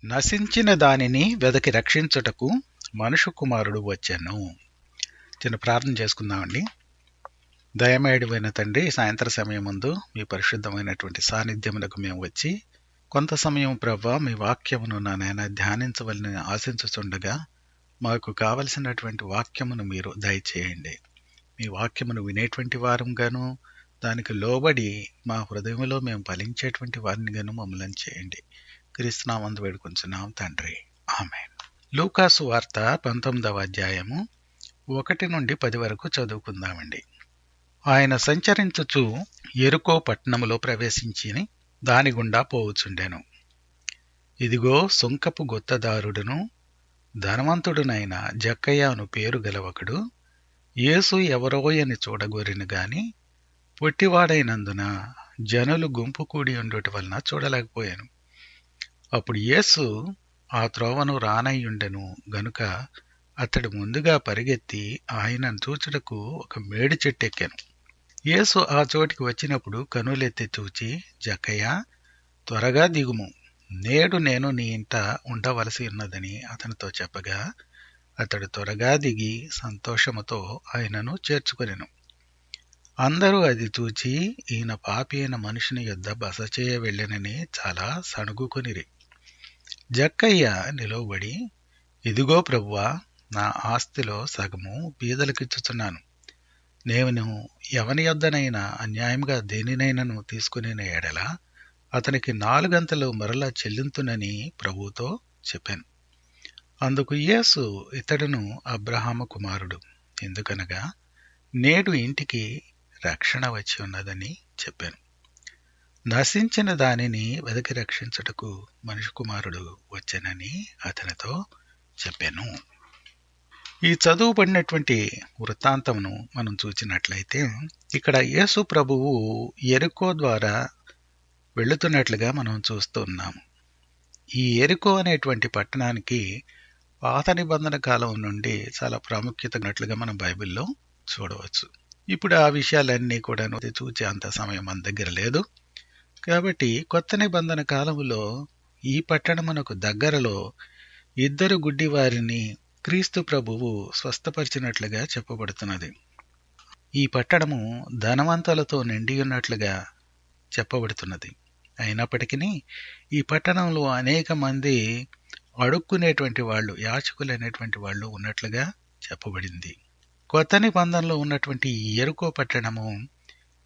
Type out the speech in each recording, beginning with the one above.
నశించిన దానిని వెదకి రక్షించుటకు మనుష్య కుమారుడు వచ్చెను. చిన్న ప్రార్థన చేసుకుందామండి. దయమేయుడైన తండ్రి, సాయంత్ర సమయం ముందు మీ పరిశుద్ధమైనటువంటి సాన్నిధ్యమునకు మేము వచ్చి కొంత సమయం ప్రభువా మీ వాక్యమును నాయన ధ్యానించవలని ఆశించుచుండగా మాకు కావలసినటువంటి వాక్యమును మీరు దయచేయండి. మీ వాక్యమును వినేటువంటి వారంగాను దానికి లోబడి మా హృదయంలో మేము ఫలించేటువంటి వారిని గాను మమ్మల్ని చేయండి. క్రీస్తునామందు వేడుకొంచున్నాం తండ్రి, ఆమేన్. లూకాసు వార్త 19వ అధ్యాయము 1 నుండి 10 వరకు చదువుకుందామండి. ఆయన సంచరించుచు యెరికో పట్టణములో ప్రవేశించి దాని గుండా పోవుచుండెను. ఇదిగో సుంకపు గుత్తదారుడును ధనవంతుడునైన జక్కయ్య అను పేరు గలవకుడు యేసు ఎవరోయని చూడగోరిను గాని పొట్టివాడైనందున జనులు గుంపు కూడి ఉండుట వలన చూడలేకపోయాను. అప్పుడు యేసు ఆ త్రోవను రానయ్యుండెను గనుక అతడు ముందుగా పరిగెత్తి ఆయనను చూచుటకు ఒక మేడి చెట్టు ఎక్కాను. యేసు ఆ చోటికి వచ్చినప్పుడు కనులెత్తి చూచి, జక్కయ్య, త్వరగా దిగుము, నేడు నేను నీ ఇంట ఉండవలసి ఉన్నదని అతనితో చెప్పగా అతడు త్వరగా దిగి సంతోషముతో ఆయనను చేర్చుకొనెను. అందరూ అది చూచి ఈయన పాపి అయిన మనుషుని యొద్ద బస చేయ వెళ్ళెనని చాలా సణుగుకొనిరి. జక్కయ్య నిలువబడి, ఇదిగో ప్రభువా, నా ఆస్తిలో సగము బీదలకిచ్చుచున్నాను. నేను ఎవని యొద్దనైనా అన్యాయంగా దేనినైనను తీసుకునే ఎడల అతనికి 4 గంతలు మరలా చెల్లింతునని ప్రభువుతో చెప్పాను. అందుకు యేసు, ఇతడును అబ్రహాము కుమారుడు, ఎందుకనగా నేడు ఇంటికి రక్షణ వచ్చి ఉన్నదని చెప్పాను. నశించిన దానిని వెదకి రక్షించుటకు మనిషి కుమారుడు వచ్చెనని అతనితో చెప్పాను. ఈ చదువుబడినటువంటి వృత్తాంతమును మనం చూచినట్లయితే ఇక్కడ యేసు ప్రభువు యెరికో ద్వారా వెళుతున్నట్లుగా మనం చూస్తూ ఉన్నాము. ఈ యెరికో అనేటువంటి పట్టణానికి పాత నిబంధన కాలం నుండి చాలా ప్రాముఖ్యత ఉన్నట్లుగా మనం బైబిల్లో చూడవచ్చు. ఇప్పుడు ఆ విషయాలన్నీ కూడా చూచే అంత సమయం మన దగ్గర లేదు. కాబట్టి కొత్త నిబంధన కాలములో ఈ పట్టణమునకు దగ్గరలో 2 గుడ్డివారిని క్రీస్తు ప్రభువు స్వస్థపరిచినట్లుగా చెప్పబడుతున్నది. ఈ పట్టణము ధనవంతులతో నిండి ఉన్నట్లుగా చెప్పబడుతున్నది. అయినప్పటికీ ఈ పట్టణంలో అనేక మంది అడుక్కునేటువంటి వాళ్ళు, యాచకులైనటువంటి వాళ్ళు ఉన్నట్లుగా చెప్పబడింది. కొత్త నిబంధనలో ఉన్నటువంటి ఈ యెరికో పట్టణము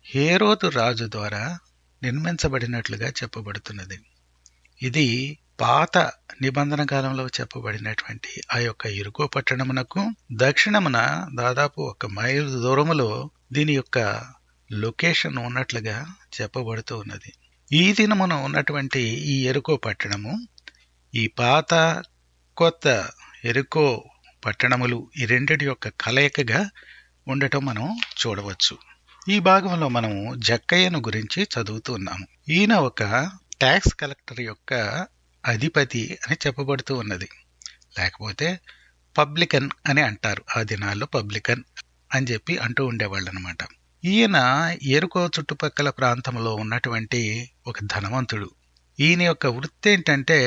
హేరోదు రాజు ద్వారా నిర్మించబడినట్లుగా చెప్పబడుతున్నది. ఇది పాత నిబంధన కాలంలో చెప్పబడినటువంటి ఆ యొక్క యెరికో పట్టణమునకు దక్షిణమున దాదాపు 1 మైలు దూరములో దీని యొక్క లొకేషన్ ఉన్నట్లుగా చెప్పబడుతూ ఉన్నది. ఈ దినమున ఉన్నటువంటి ఈ యెరికో పట్టణము ఈ పాత కొత్త యెరికో పట్టణములు ఈ రెండిటి యొక్క కలయికగా ఉండటం మనం చూడవచ్చు. ఈ భాగంలో మనము జక్కయ్యను గురించి చదువుతూ ఉన్నాము. ఈయన ఒక ట్యాక్స్ కలెక్టర్ యొక్క అధిపతి అని చెప్పబడుతూ ఉన్నది. లేకపోతే పబ్లికన్ అని అంటారు. ఆ దినాల్లో పబ్లికన్ అని చెప్పి అంటూ ఉండేవాళ్ళు అనమాట. ఈయన యెరికో చుట్టుపక్కల ప్రాంతంలో ఉన్నటువంటి ఒక ధనవంతుడు. ఈయన యొక్క వృత్తి ఏంటంటే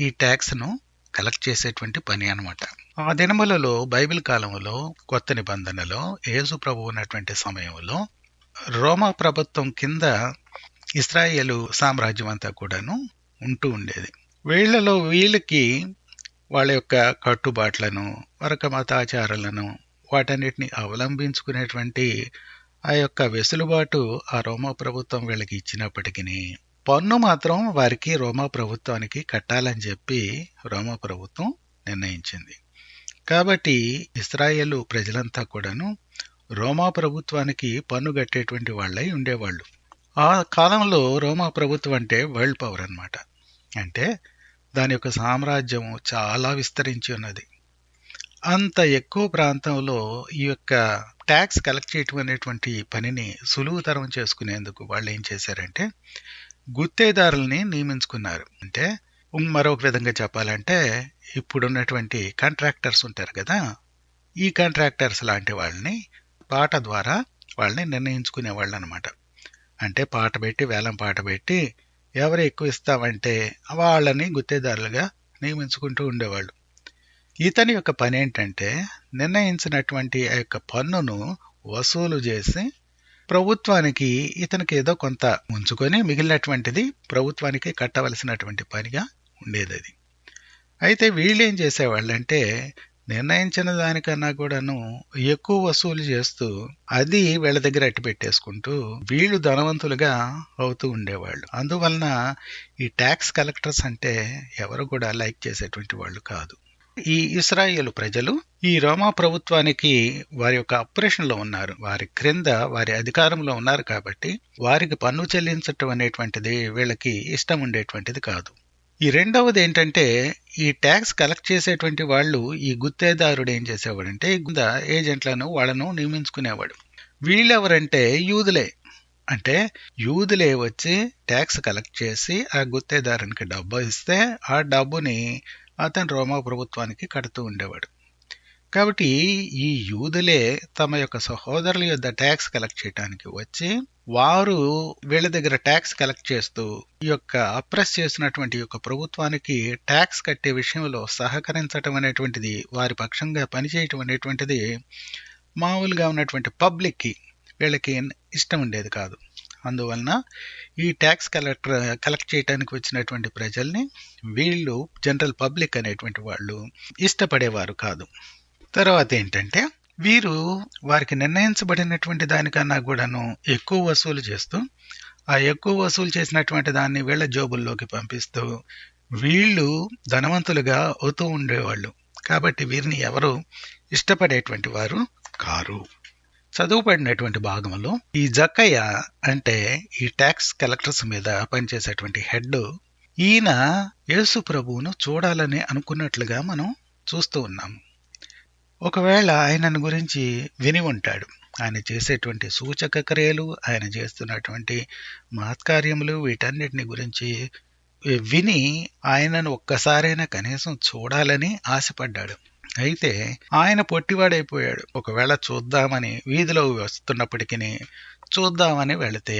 ఈ ట్యాక్స్ను కలెక్ట్ చేసేటువంటి పని అనమాట. ఆ దినములలో బైబిల్ కాలంలో కొత్త నిబంధనలో యేసు ప్రభు ఉన్నటువంటి సమయంలో రోమా ప్రభుత్వం కింద ఇశ్రాయేలు సామ్రాజ్యం అంతా కూడాను ఉంటూ ఉండేది. వీళ్ళకి వాళ్ళ యొక్క కట్టుబాట్లను, వరక మతాచారాలను, వాటన్నిటిని అవలంబించుకునేటువంటి ఆ యొక్క వెసులుబాటు ఆ రోమా ప్రభుత్వం వీళ్ళకి ఇచ్చినప్పటికీ పన్ను మాత్రం వారికి రోమా ప్రభుత్వానికి కట్టాలని చెప్పి రోమా ప్రభుత్వం నిర్ణయించింది. కాబట్టి ఇశ్రాయేలు ప్రజలంతా కూడాను రోమా ప్రభుత్వానికి పన్ను కట్టేటువంటి వాళ్ళై ఉండేవాళ్ళు. ఆ కాలంలో రోమా ప్రభుత్వం అంటే వరల్డ్ పవర్ అన్నమాట. అంటే దాని యొక్క సామ్రాజ్యం చాలా విస్తరించి ఉన్నది. అంత ఎక్కువ ప్రాంతంలో ఈ యొక్క ట్యాక్స్ కలెక్ట్ చేయటం అనేటువంటి పనిని సులువుతరం చేసుకునేందుకు వాళ్ళు ఏం చేశారంటే గుత్తేదారుల్ని నియమించుకున్నారు. అంటే మరొక విధంగా చెప్పాలంటే ఇప్పుడున్నటువంటి కాంట్రాక్టర్స్ ఉంటారు కదా, ఈ కాంట్రాక్టర్స్ లాంటి వాళ్ళని పాట ద్వారా వాళ్ళని నిర్ణయించుకునే వాళ్ళు అనమాట. అంటే పాట పెట్టి, వేలం పాట పెట్టి ఎవరు ఎక్కువ ఇస్తామంటే వాళ్ళని గుత్తేదారులుగా నియమించుకుంటూ ఉండేవాళ్ళు. ఇతని యొక్క పని ఏంటంటే నిర్ణయించినటువంటి ఆ యొక్క పన్నును వసూలు చేసి ప్రభుత్వానికి ఇతనికి ఏదో కొంత ఉంచుకొని మిగిలినటువంటిది ప్రభుత్వానికి కట్టవలసినటువంటి పనిగా ఉండేది అది. అయితే వీళ్ళు ఏం చేసేవాళ్ళంటే నిర్ణయించిన దానికన్నా కూడాను ఎక్కువ వసూలు చేస్తూ అది వీళ్ళ దగ్గర అట్టి పెట్టేసుకుంటూ వీళ్ళు ధనవంతులుగా అవుతూ ఉండేవాళ్ళు. అందువలన ఈ ట్యాక్స్ కలెక్టర్స్ అంటే ఎవరు కూడా లైక్ చేసేటువంటి వాళ్ళు కాదు. ఈ ఇశ్రాయేలు ప్రజలు ఈ రోమా ప్రభుత్వానికి వారి యొక్క అప్రెషన్లో ఉన్నారు, వారి క్రింద వారి అధికారంలో ఉన్నారు కాబట్టి వారికి పన్ను చెల్లించటం అనేటువంటిది వీళ్ళకి ఇష్టం ఉండేటువంటిది కాదు. ఈ రెండవది ఏంటంటే ఈ ట్యాక్స్ కలెక్ట్ చేసేటువంటి వాళ్ళు ఈ గుత్తేదారుడు ఏం చేసేవాడంటే ఏజెంట్లను వాళ్ళను నియమించుకునేవాడు. వీళ్ళెవరంటే యూదులే. అంటే యూదులే వచ్చి ట్యాక్స్ కలెక్ట్ చేసి ఆ గుత్తేదారునికి డబ్బు ఇస్తే ఆ డబ్బుని అతను రోమా ప్రభుత్వానికి కడుతూ ఉండేవాడు. కాబట్టి ఈ యూదులే తమ యొక్క సహోదరుల యొద్ద ట్యాక్స్ కలెక్ట్ చేయడానికి వచ్చి వారు వీళ్ళ దగ్గర ట్యాక్స్ కలెక్ట్ చేస్తూ ఈ యొక్క అప్రెస్ చేసినటువంటి యొక్క ప్రభుత్వానికి ట్యాక్స్ కట్టే విషయంలో సహకరించటం అనేటువంటిది, వారి పక్షంగా పనిచేయటం అనేటువంటిది మామూలుగా ఉన్నటువంటి పబ్లిక్కి వీళ్ళకి ఇష్టం ఉండేది కాదు. అందువలన ఈ ట్యాక్స్ కలెక్ట్ చేయడానికి వచ్చినటువంటి ప్రజల్ని వీళ్ళు జనరల్ పబ్లిక్ అనేటువంటి వాళ్ళు ఇష్టపడేవారు కాదు. తర్వాత ఏంటంటే వీరు వారికి నిర్ణయించబడినటువంటి దానికన్నా కూడాను ఎక్కువ వసూలు చేస్తూ ఆ ఎక్కువ వసూలు చేసినటువంటి దాన్ని వీళ్ళ జోబుల్లోకి పంపిస్తూ వీళ్ళు ధనవంతులుగా అవుతూ ఉండేవాళ్ళు. కాబట్టి వీరిని ఎవరు ఇష్టపడేటువంటి వారు కారు. చదువుపడినటువంటి భాగంలో ఈ జక్కయ్య అంటే ఈ ట్యాక్స్ కలెక్టర్స్ మీద పనిచేసేటువంటి హెడ్, ఈయన యేసు ప్రభువును చూడాలని అనుకున్నట్లుగా మనం చూస్తూ ఉన్నాము. ఒకవేళ ఆయనను గురించి విని ఉంటాడు. ఆయన చేసేటువంటి సూచక క్రియలు, ఆయన చేస్తున్నటువంటి మహత్కార్యములు, వీటన్నిటిని గురించి విని ఆయనను ఒక్కసారైనా కనీసం చూడాలని ఆశపడ్డాడు. అయితే ఆయన పొట్టివాడైపోయాడు. ఒకవేళ చూద్దామని వీధిలో వస్తున్నప్పటికీ చూద్దామని వెళితే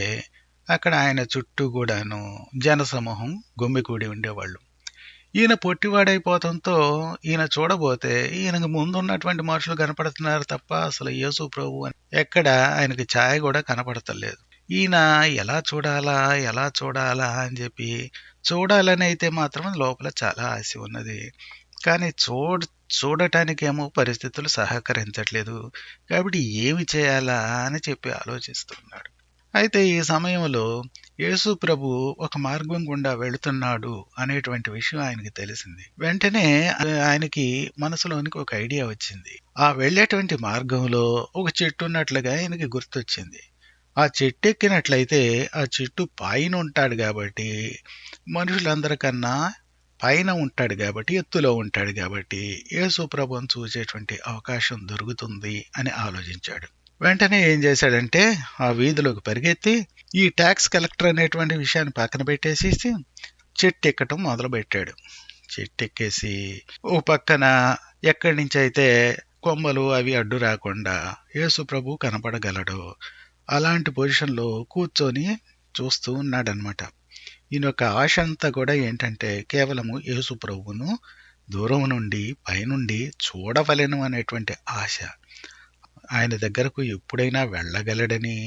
అక్కడ ఆయన చుట్టూ కూడాను జనసమూహం గుమ్మికూడి ఉండేవాళ్ళు. ఈయన పొట్టివాడైపోవడంతో ఈయన చూడబోతే ఈయనకు ముందున్నటువంటి మనుషులు కనపడుతున్నారు తప్ప అసలు యేసు ప్రభు అని ఎక్కడ ఆయనకి ఛాయ కూడా కనపడతలేదు. ఈయన ఎలా చూడాలా అని చెప్పి చూడాలని అయితే మాత్రం లోపల చాలా ఆశ ఉన్నది. కానీ చూడటానికేమో పరిస్థితులు సహకరించట్లేదు. కాబట్టి ఏమి చేయాలా అని చెప్పి ఆలోచిస్తున్నాడు. అయితే ఈ సమయంలో యేసు ప్రభు ఒక మార్గం గుండా వెళుతున్నాడు అనేటువంటి విషయం ఆయనకి తెలిసింది. వెంటనే ఆయనకి మనసులోనికి ఒక ఐడియా వచ్చింది. ఆ వెళ్ళేటువంటి మార్గంలో ఒక చెట్టు ఉన్నట్లుగా ఆయనకి గుర్తొచ్చింది. ఆ చెట్టు ఎక్కినట్లయితే ఆ చెట్టు పైన ఉంటాడు కాబట్టి మనుషులందరికన్నా పైన ఉంటాడు కాబట్టి ఎత్తులో ఉంటాడు కాబట్టి యేసు ప్రభువును చూసేటువంటి అవకాశం దొరుకుతుంది అని ఆలోచించాడు. వెంటనే ఏం చేశాడంటే ఆ వీధిలోకి పరిగెత్తి ఈ ట్యాక్స్ కలెక్టర్ అనేటువంటి విషయాన్ని పక్కన పెట్టేసేసి చెట్టు ఎక్కటం మొదలుపెట్టాడు. చెట్టు ఎక్కేసి ఓ పక్కన ఎక్కడి నుంచి అయితే కొమ్మలు అవి అడ్డు రాకుండా యేసు ప్రభు కనపడగలడు అలాంటి పొజిషన్లో కూర్చొని చూస్తూ ఉన్నాడనమాట. ఈయన యొక్క ఆశ అంతా కూడా ఏంటంటే కేవలము యేసు ప్రభువును దూరం నుండి పైనుండి చూడవలెను అనేటువంటి ఆశ. ఆయన దగ్గరకు ఎప్పుడైనా వెళ్ళగలడని,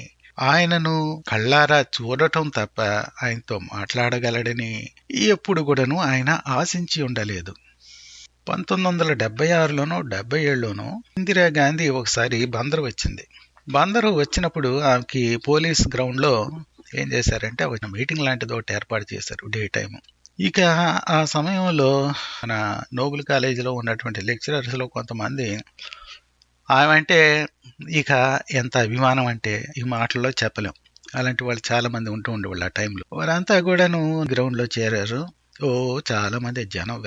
ఆయనను కళ్ళారా చూడటం తప్ప ఆయనతో మాట్లాడగలడని ఎప్పుడు కూడాను ఆయన ఆశించి ఉండలేదు. 1976లోనో 77లోనో ఇందిరాగాంధీ ఒకసారి బందరు వచ్చింది. బందరు వచ్చినప్పుడు ఆమెకి పోలీస్ గ్రౌండ్లో ఏం చేశారంటే ఒక మీటింగ్ లాంటిది ఒకటి ఏర్పాటు చేశారు డే టైము. ఇక ఆ సమయంలో మన నోబెల్ కాలేజీలో ఉన్నటువంటి లెక్చరర్స్లో కొంతమంది ఆమె ఇక ఎంత అభిమానం అంటే ఈ మాటల్లో చెప్పలేం. అలాంటి వాళ్ళు చాలా మంది ఉంటూ ఉండేవాళ్ళు ఆ టైంలో. వారంతా కూడాను గ్రౌండ్లో చేరారు. చాలా మంది జనం,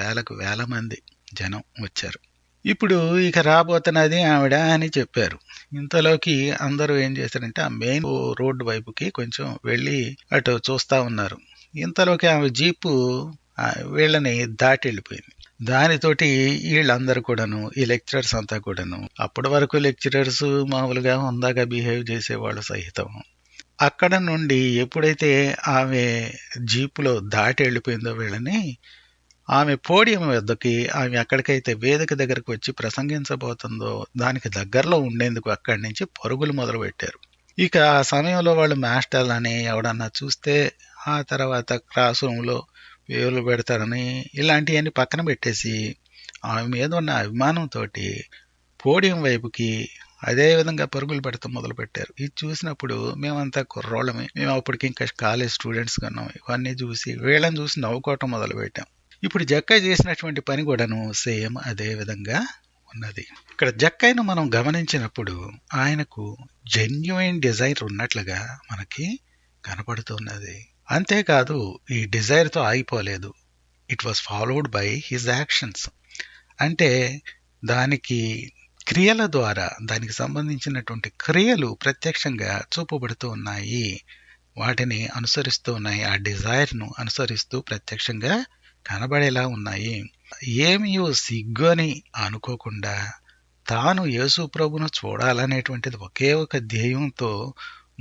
వేల మంది జనం వచ్చారు. ఇప్పుడు ఇక రాబోతున్నది ఆవిడ అని చెప్పారు. ఇంతలోకి అందరూ ఏం చేశారంటే ఆ మెయిన్ రోడ్డు వైపుకి కొంచెం వెళ్ళి అటు చూస్తా ఉన్నారు. ఇంతలోకి ఆమె జీపు వీళ్ళని దాటి వెళ్ళిపోయింది. దానితోటి వీళ్ళందరూ కూడాను, ఈ లెక్చరర్స్ అంతా కూడాను, అప్పటి వరకు లెక్చరర్స్ మామూలుగా హుందాగా బిహేవ్ చేసేవాళ్ళు సహితం అక్కడ నుండి ఎప్పుడైతే ఆమె జీపులో దాటి వెళ్ళిపోయిందో వీళ్ళని ఆమె పోడియం వద్దకి, ఆమె ఎక్కడికైతే వేదిక దగ్గరకు వచ్చి ప్రసంగించబోతుందో దానికి దగ్గరలో ఉండేందుకు అక్కడి నుంచి పరుగులు మొదలుపెట్టారు. ఇక ఆ సమయంలో వాళ్ళు మాస్టర్లని ఎవడన్నా చూస్తే ఆ తర్వాత క్లాస్ రూమ్లో వేలు పెడతారని ఇలాంటివన్నీ పక్కన పెట్టేసి ఆమె మీద ఉన్న అభిమానంతో పోడియం వైపుకి అదే విధంగా పరుగులు పెడతాం మొదలుపెట్టారు. ఇది చూసినప్పుడు మేమంతా కుర్రోళ్ళమే, మేము అప్పటికి ఇంకా కాలేజ్ స్టూడెంట్స్ కన్నాం. ఇవన్నీ చూసి వీళ్ళని చూసి నవ్వుకోవటం మొదలుపెట్టాం. ఇప్పుడు జక్కయ్య చేసినటువంటి పని కూడాను సేమ్ అదే విధంగా ఉన్నది. ఇక్కడ జక్కయ్యను మనం గమనించినప్పుడు ఆయనకు జెన్యుయిన్ డిజైర్ ఉన్నట్లుగా మనకి కనపడుతున్నది. అంతేకాదు ఈ డిజైర్తో ఆగిపోలేదు. It was followed by his actions. అంటే దానికి క్రియల ద్వారా, దానికి సంబంధించినటువంటి క్రియలు ప్రత్యక్షంగా చూపబడుతూ ఉన్నాయి, వాటిని అనుసరిస్తూ ఉన్నాయి, ఆ డిజైర్ను అనుసరిస్తూ ప్రత్యక్షంగా కనబడేలా ఉన్నాయి. ఏమీ సిగ్గు అని అనుకోకుండా తాను యేసు ప్రభును చూడాలనేటువంటిది ఒకే ఒక ధ్యేయంతో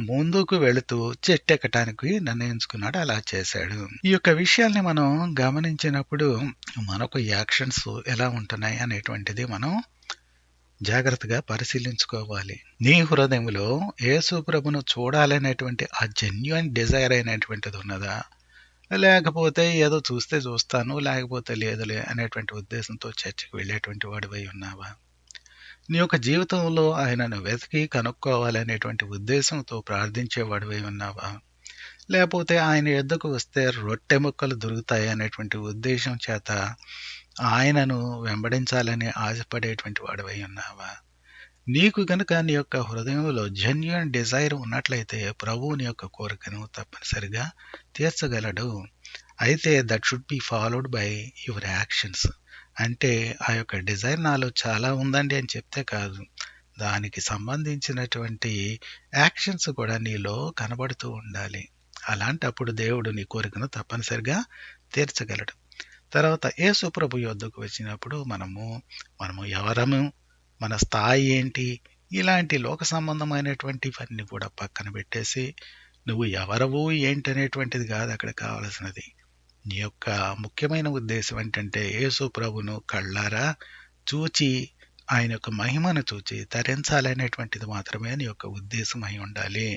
ముందుకు వెళుతూ చెట్టెక్కటానికి నిర్ణయించుకున్నాడు. అలా చేశాడు. ఈ యొక్క విషయాల్ని మనం గమనించినప్పుడు మనకు యాక్షన్స్ ఎలా ఉంటున్నాయి అనేటువంటిది మనం జాగ్రత్తగా పరిశీలించుకోవాలి. నీ హృదయంలో యేసు ప్రభును చూడాలనేటువంటి ఆ జెన్యున్ డిజైర్ అయినటువంటిది ఉన్నదా, లేకపోతే ఏదో చూస్తే చూస్తాను లేకపోతే లేదులే అనేటువంటి ఉద్దేశంతో చర్చికి వెళ్ళేటువంటి వాడివై ఉన్నావా? నీ యొక్క జీవితంలో ఆయనను వెతికి కనుక్కోవాలనేటువంటి ఉద్దేశంతో ప్రార్థించేవాడివై ఉన్నావా? లేకపోతే ఆయన యొద్దకు వస్తే రొట్టె ముక్కలు దొరుకుతాయి అనేటువంటి ఉద్దేశం చేత ఆయనను వెంబడించాలని ఆశపడేటువంటి వాడివై ఉన్నావా? నీకు గనుక నీ యొక్క హృదయంలో జెన్యున్ డిజైర్ ఉన్నట్లయితే ప్రభువు నీ యొక్క కోరికను తప్పనిసరిగా తీర్చగలడు. అయితే that should be followed by your actions. అంటే ఆ యొక్క డిజైర్ నాలో చాలా ఉందండి అని చెప్తే కాదు, దానికి సంబంధించినటువంటి యాక్షన్స్ కూడా నీలో కనబడుతూ ఉండాలి. అలాంటప్పుడు దేవుడు నీ కోరికను తప్పనిసరిగా తీర్చగలడు. తర్వాత యేసు ప్రభు యొద్దకు వచ్చినప్పుడు మనము ఎవరము, మన స్థాయి ఏంటి, ఇలాంటి లోక సంబంధమైనటువంటివన్నీ కూడా పక్కన పెట్టేసి నువ్వు ఎవరవు ఏంటి అనేటువంటిది కాదు అక్కడ కావలసినది. నీ యొక్క ముఖ్యమైన ఉద్దేశం ఏంటంటే యేసు ప్రభును కళ్ళారా చూచి ఆయన యొక్క మహిమను చూచి తరించాలనేటువంటిది మాత్రమే నీ యొక్క ఉద్దేశం అయి ఉండాలి.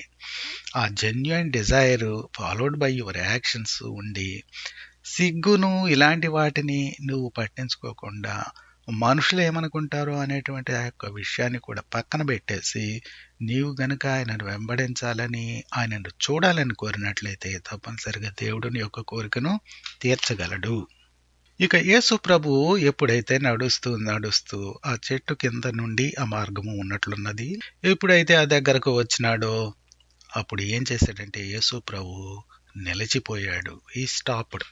ఆ genuine desire followed by your actions ఉండి సిగ్గును ఇలాంటి వాటిని నువ్వు పట్టించుకోకుండా మనుషులు ఏమనుకుంటారో అనేటువంటి ఆ యొక్క విషయాన్ని కూడా పక్కన పెట్టేసి నీవు గనుక ఆయనను వెంబడించాలని, ఆయనను చూడాలని కోరినట్లయితే తప్పనిసరిగా దేవుడు నీ యొక్క కోరికను తీర్చగలడు. ఇక యేసు ప్రభు ఎప్పుడైతే నడుస్తూ ఆ చెట్టు కింద నుండి ఆ మార్గము ఉన్నట్లున్నది, ఎప్పుడైతే ఆ దగ్గరకు వచ్చినాడో అప్పుడు ఏం చేశాడంటే యేసు ప్రభు నిలిచిపోయాడు. ఈ స్టాప్డ్.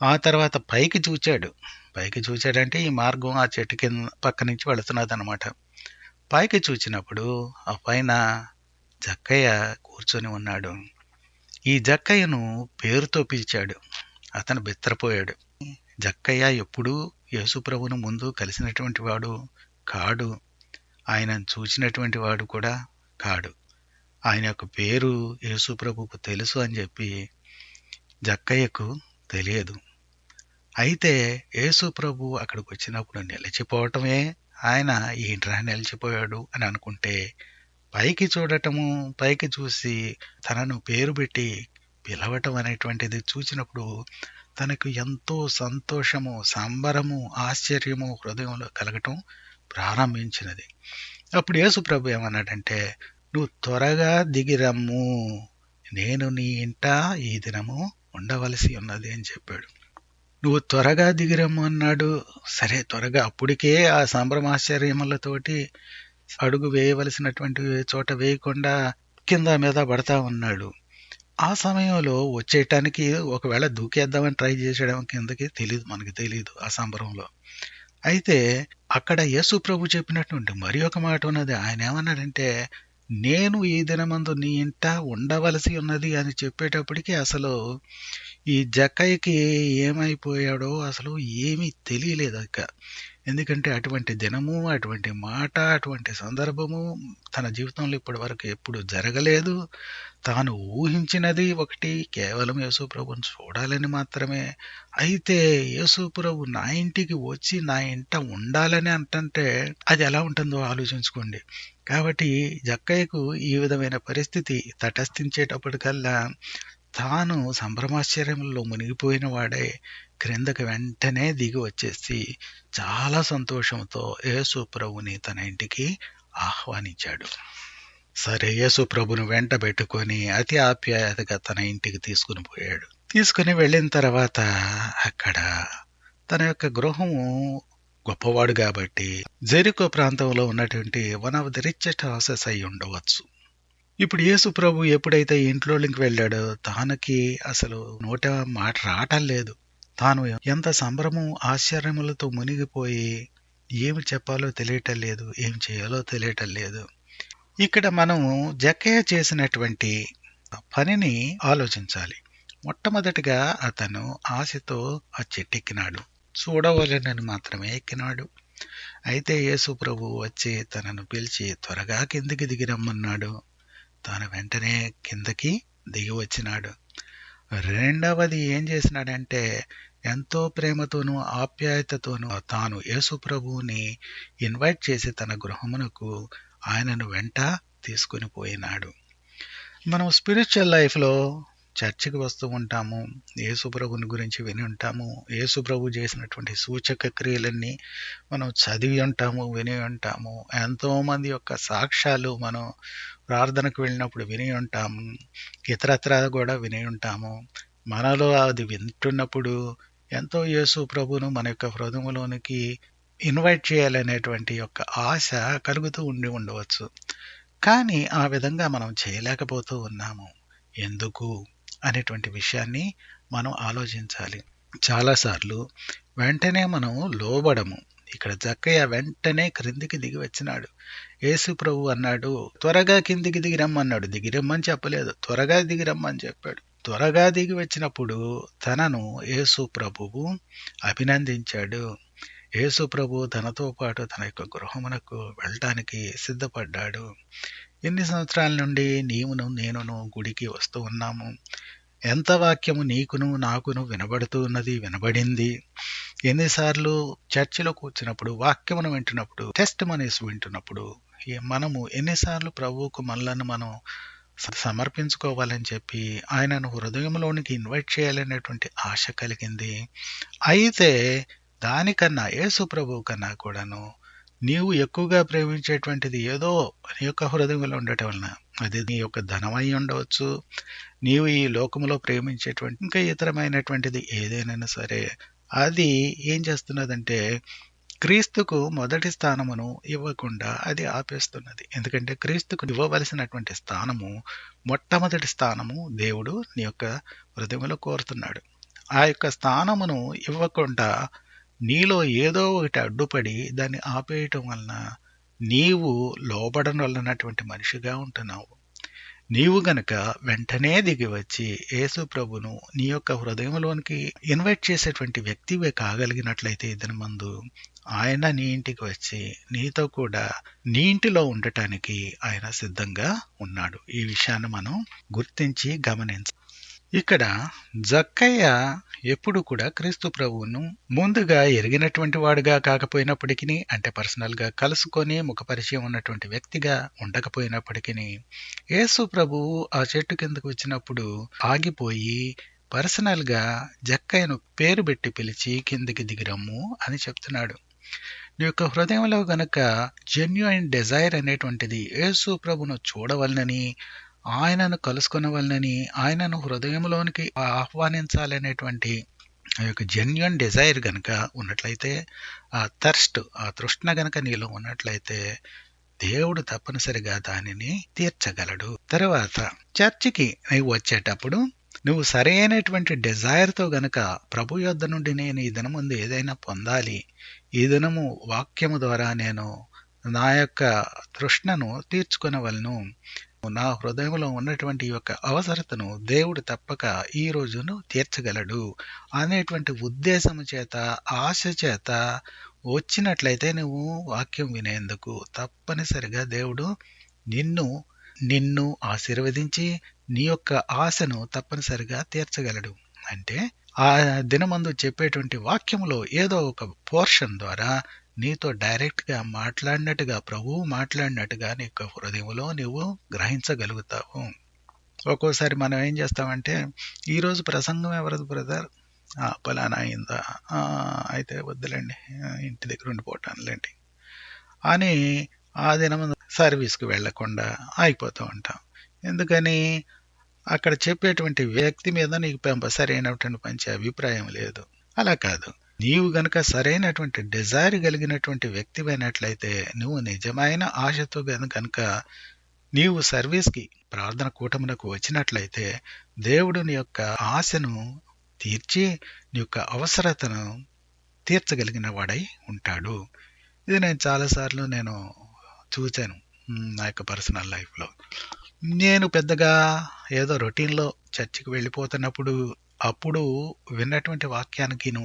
ఆ తర్వాత పైకి చూచాడంటే ఈ మార్గం ఆ చెట్టు కింద పక్క నుంచి వెళుతున్నది అనమాట. పైకి చూచినప్పుడు ఆ పైన జక్కయ్య కూర్చొని ఉన్నాడు. ఈ జక్కయ్యను పేరుతో పిలిచాడు. అతను బెత్తరపోయాడు. జక్కయ్య ఎప్పుడూ యేసుప్రభును ముందు కలిసినటువంటి వాడు కాడు, ఆయనను చూసినటువంటి వాడు కూడా కాడు. ఆయన యొక్క పేరు యేసుప్రభుకు తెలుసు అని చెప్పి జక్కయ్యకు తెలియదు. అయితే యేసు ప్రభు అక్కడికి వచ్చినప్పుడు నిలిచిపోవటమే ఆయన ఏంట్రా నిలిచిపోయాడు అని అనుకుంటే, పైకి చూసి తనను పేరు పెట్టి పిలవటం అనేటువంటిది చూసినప్పుడు తనకు ఎంతో సంతోషము, సంబరము, ఆశ్చర్యము హృదయంలో కలగటం ప్రారంభించినది. అప్పుడు యేసు ప్రభు ఏమన్నాడంటే, నువ్వు త్వరగా దిగిరమ్ము, నేను నీ ఇంట ఈ దినము ఉండవలసి ఉన్నది అని చెప్పాడు. నువ్వు త్వరగా దిగిరమ్ము అన్నాడు. సరే, త్వరగా అప్పటికే ఆ సంభ్రమాశ్చర్యములతోటి అడుగు వేయవలసినటువంటి చోట వేయకుండా కింద మీద పడతా ఉన్నాడు. ఆ సమయంలో వచ్చేయటానికి ఒకవేళ దూకేద్దామని ట్రై చేసేయడం కిందకి మనకి తెలియదు ఆ సంబరంలో. అయితే అక్కడ యేసు ప్రభు చెప్పినటువంటి మరి ఒక మాట ఉన్నది. ఆయన ఏమన్నాడంటే, నేను ఈ దినమందు నీ ఇంట ఉండవలసి ఉన్నది అని చెప్పేటప్పటికి అసలు ఈ జక్కయ్యకి ఏమైపోయాడో అసలు ఏమీ తెలియలేదు. ఎందుకంటే అటువంటి దినము, అటువంటి మాట, అటువంటి సందర్భము తన జీవితంలో ఇప్పటి వరకు ఎప్పుడు జరగలేదు. తాను ఊహించినది ఒకటి, కేవలం యేసుప్రభుని చూడాలని మాత్రమే. అయితే యేసుప్రభు నా ఇంటికి వచ్చి నా ఇంట ఉండాలని అంటుంటే అది ఎలా ఉంటుందో ఆలోచించుకోండి. కాబట్టి జక్కయ్యకు ఈ విధమైన పరిస్థితి తటస్థించేటప్పటికల్లా తాను సంభ్రమాశ్చర్యంలో మునిగిపోయిన వాడే క్రిందకి వెంటనే దిగి వచ్చేసి చాలా సంతోషంతో యేసు ప్రభుని తన ఇంటికి ఆహ్వానించాడు. సరే, యేసు ప్రభును వెంట పెట్టుకొని అతి ఆప్యాయతగా తన ఇంటికి తీసుకుని పోయాడు. తీసుకుని వెళ్ళిన తర్వాత అక్కడ తన యొక్క గృహము గొప్పవాడు కాబట్టి జెరికో ప్రాంతంలో ఉన్నటువంటి one of the richest houses అయి ఉండవచ్చు. ఇప్పుడు యేసు ప్రభు ఎప్పుడైతే ఇంట్లోకి వెళ్ళాడో తానకి అసలు నోట మాట రావటం లేదు. తాను ఎంత సంభ్రమం ఆశ్చర్యములతో మునిగిపోయి ఏమి చెప్పాలో తెలియటం లేదు, ఏం చేయాలో తెలియటం లేదు. ఇక్కడ మనము జక్కయ్య చేసినటువంటి పనిని ఆలోచించాలి. మొట్టమొదటిగా అతను ఆశతో ఆ చెట్టెక్కినాడు, చూడవలెనని మాత్రమే ఎక్కినాడు. అయితే యేసు ప్రభు వచ్చి తనను పిలిచి త్వరగా కిందికి దిగి రమ్మన్నాడు. తాను వెంటనే కిందకి దిగి వచ్చినాడు. రెండవది ఏం చేసినాడంటే ఎంతో ప్రేమతోనూ ఆప్యాయతతోనూ తాను యేసు ప్రభువుని ఇన్వైట్ చేసి తన గృహమునకు ఆయనను వెంట తీసుకుని పోయినాడు. మనం స్పిరిచువల్ లైఫ్లో చర్చికి వస్తూ ఉంటాము, యేసు ప్రభుని గురించి విని ఉంటాము, యేసు ప్రభు చేసినటువంటి సూచక క్రియలన్నీ మనం చదివి ఉంటాము, విని ఉంటాము. ఎంతోమంది యొక్క సాక్ష్యాలు మనం ప్రార్థనకు వెళ్ళినప్పుడు విని ఉంటాము, ఇతరత్రా కూడా విని ఉంటాము. మనలో అది వింటున్నప్పుడు ఎంతో యేసు ప్రభును మన యొక్క హృదయంలోనికి ఇన్వైట్ చేయాలనేటువంటి యొక్క ఆశ కలుగుతూ ఉండవచ్చు. కానీ ఆ విధంగా మనం చేయలేకపోతూ ఉన్నాము. ఎందుకు అనేటువంటి విషయాన్ని మనం ఆలోచించాలి. చాలాసార్లు వెంటనే మనం లోబడము. ఇక్కడ జక్కయ్య వెంటనే క్రిందికి దిగి వచ్చినాడు. యేసు ప్రభు అన్నాడు, త్వరగా కిందికి దిగి రమ్మన్నాడు. దిగి రమ్మని చెప్పలేదు, త్వరగా దిగి రమ్మని చెప్పాడు. త్వరగా దిగి వచ్చినప్పుడు తనను యేసు ప్రభువు అభినందించాడు. యేసు ప్రభు తనతో పాటు తన యొక్క గృహమునకు వెళ్ళటానికి సిద్ధపడ్డాడు. ఎన్ని సంవత్సరాల నుండి నీవును నేనును గుడికి వస్తూ ఉన్నాము. ఎంత వాక్యము నీకును నాకును వినబడుతూ ఉన్నది, వినబడింది. ఎన్నిసార్లు చర్చిలో కూర్చున్నప్పుడు, వాక్యమును వింటున్నప్పుడు, టెస్ట్ మనీస్ వింటున్నప్పుడు మనము ఎన్నిసార్లు ప్రభువుకు మనలను మనం సమర్పించుకోవాలని చెప్పి ఆయనను హృదయంలోనికి ఇన్వైట్ చేయాలనేటువంటి ఆశ కలిగింది. అయితే దానికన్నా యేసు ప్రభువు కన్నా కూడాను నీవు ఎక్కువగా ప్రేమించేటువంటిది ఏదో నీ యొక్క హృదయంలో ఉండటం వలన, అది నీ యొక్క ధనమై ఉండవచ్చు, నీవు ఈ లోకంలో ప్రేమించేటువంటి ఇంకా ఇతరమైనటువంటిది ఏదైనా సరే, అది ఏం చేస్తున్నదంటే క్రీస్తుకు మొదటి స్థానమును ఇవ్వకుండా అది ఆపేస్తున్నది. ఎందుకంటే క్రీస్తుకు ఇవ్వవలసినటువంటి స్థానము, మొట్టమొదటి స్థానము దేవుడు నీ యొక్క హృదయంలో కోరుతున్నాడు. ఆ యొక్క స్థానమును ఇవ్వకుండా నీలో ఏదో ఒకటి అడ్డుపడి దాన్ని ఆపేయటం వలన నీవు లోబడడం వలనటువంటి మనిషిగా ఉంటున్నావు. నీవు గనక వెంటనే దిగి వచ్చి యేసు ప్రభును నీ యొక్క హృదయంలోనికి ఇన్వైట్ చేసేటువంటి వ్యక్తివే కాగలిగినట్లయితే ఇతని ముందు ఆయన నీ ఇంటికి వచ్చి నీతో కూడా నీ ఇంటిలో ఉండటానికి ఆయన సిద్ధంగా ఉన్నాడు. ఈ విషయాన్ని మనం గుర్తించి గమనించాలి. ఇక్కడ జక్కయ్య ఎప్పుడు కూడా క్రీస్తు ప్రభువును ముందుగా ఎరిగినటువంటి వాడుగా కాకపోయినప్పటికీ, అంటే పర్సనల్ గా కలుసుకొని ముఖ పరిచయం ఉన్నటువంటి వ్యక్తిగా ఉండకపోయినప్పటికీ, యేసు ప్రభువు ఆ చెట్టు కిందకు వచ్చినప్పుడు ఆగిపోయి పర్సనల్ గా జక్కయ్యను పేరు పెట్టి పిలిచి కిందికి దిగిరమ్ము అని చెప్తున్నాడు. నీ యొక్క హృదయంలో గనక జెన్యూన్ డిజైర్ అనేటువంటిది యేసు ప్రభును చూడవలనని, ఆయనను కలుసుకొనవలనని, ఆయనను హృదయంలోనికి ఆహ్వానించాలనేటువంటి ఆ యొక్క జెన్యూన్ డిజైర్ గనక ఉన్నట్లయితే, ఆ థర్స్ట్, ఆ తృష్ణ గనక నీలో ఉన్నట్లయితే దేవుడు తప్పనిసరిగా దానిని తీర్చగలడు. తర్వాత చర్చికి నువ్వు వచ్చేటప్పుడు నువ్వు సరైనటువంటి డిజైర్తో గనక ప్రభు యొద్ద నుండి నేను ఈ దినముందు ఏదైనా పొందాలి, ఈ దినము వాక్యము ద్వారా నేను నా యొక్క తృష్ణను తీర్చుకొనవలను, నా హృదయంలో ఉన్నటువంటి ఈ యొక్క అవసరతను దేవుడు తప్పక ఈ రోజును తీర్చగలడు అనేటువంటి ఉద్దేశము చేత, ఆశ చేత వచ్చినట్లయితే నువ్వు వాక్యం వినేందుకు తప్పనిసరిగా దేవుడు నిన్ను ఆశీర్వదించి నీ యొక్క ఆశను తప్పనిసరిగా తీర్చగలడు. అంటే ఆ దినమందు చెప్పేటువంటి వాక్యములో ఏదో ఒక పోర్షన్ ద్వారా నీతో డైరెక్ట్ గా మాట్లాడినట్టుగా, ప్రభువు మాట్లాడినట్టుగా నీ యొక్క హృదయంలో నువ్వు గ్రహించగలుగుతావు. ఒక్కోసారి మనం ఏం చేస్తామంటే, ఈరోజు ప్రసంగం ఎవరది బ్రదర్, పలానా అయిందా, అయితే వద్దులేండి, ఇంటి దగ్గర ఉండిపోవటానులేండి అని ఆ దినం సర్వీస్కి వెళ్లకుండా ఆగిపోతూ ఉంటాం. ఎందుకని? అక్కడ చెప్పేటువంటి వ్యక్తి మీద నీకు సరైనటువంటి మంచి అభిప్రాయం లేదు. అలా కాదు, నీవు గనుక సరైనటువంటి డిజైర్ కలిగినటువంటి వ్యక్తివైనట్లయితే, నువ్వు నిజమైన ఆశతో గనుక నీవు సర్వీస్కి, ప్రార్థన కూటమునకు వచ్చినట్లయితే, దేవుడు నీ యొక్క ఆశను తీర్చి నీ యొక్క అవసరతను తీర్చగలిగిన వాడై ఉంటాడు. ఇది నేను చాలాసార్లు చూశాను నా యొక్క పర్సనల్ లైఫ్లో. నేను పెద్దగా ఏదో రొటీన్లో చర్చికి వెళ్ళిపోతున్నప్పుడు అప్పుడు విన్నటువంటి వాక్యానికిను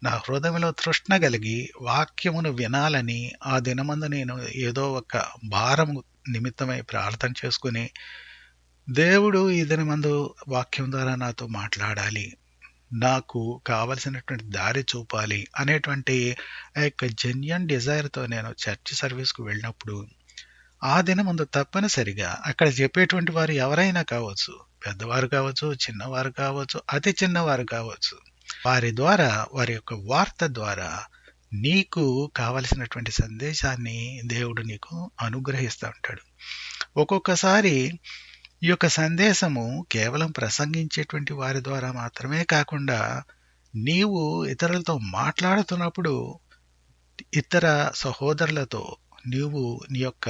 నా హృదయంలో తృష్ణ కలిగి వాక్యమును వినాలని ఆ దినమందు నేను ఏదో ఒక భారము నిమిత్తమై ప్రార్థన చేసుకుని, దేవుడు ఈ దినమందు వాక్యం ద్వారా నాతో మాట్లాడాలి, నాకు కావలసినటువంటి దారి చూపాలి అనేటువంటి ఆ యొక్క జెన్యూన్ డిజైర్తో నేను చర్చ్ సర్వీస్కు వెళ్ళినప్పుడు, ఆ దినమందు తప్పనిసరిగా అక్కడ చెప్పేటువంటి వారు ఎవరైనా కావచ్చు, పెద్దవారు కావచ్చు, చిన్నవారు కావచ్చు, అతి చిన్నవారు కావచ్చు, వారి ద్వారా, వారి యొక్క వార్త ద్వారా నీకు కావలసినటువంటి సందేశాన్ని దేవుడు నీకు అనుగ్రహిస్తూ ఉంటాడు. ఒక్కొక్కసారి ఈ యొక్క సందేశము కేవలం ప్రసంగించేటువంటి వారి ద్వారా మాత్రమే కాకుండా, నీవు ఇతరులతో మాట్లాడుతున్నప్పుడు ఇతర సహోదరులతో నీవు నీ యొక్క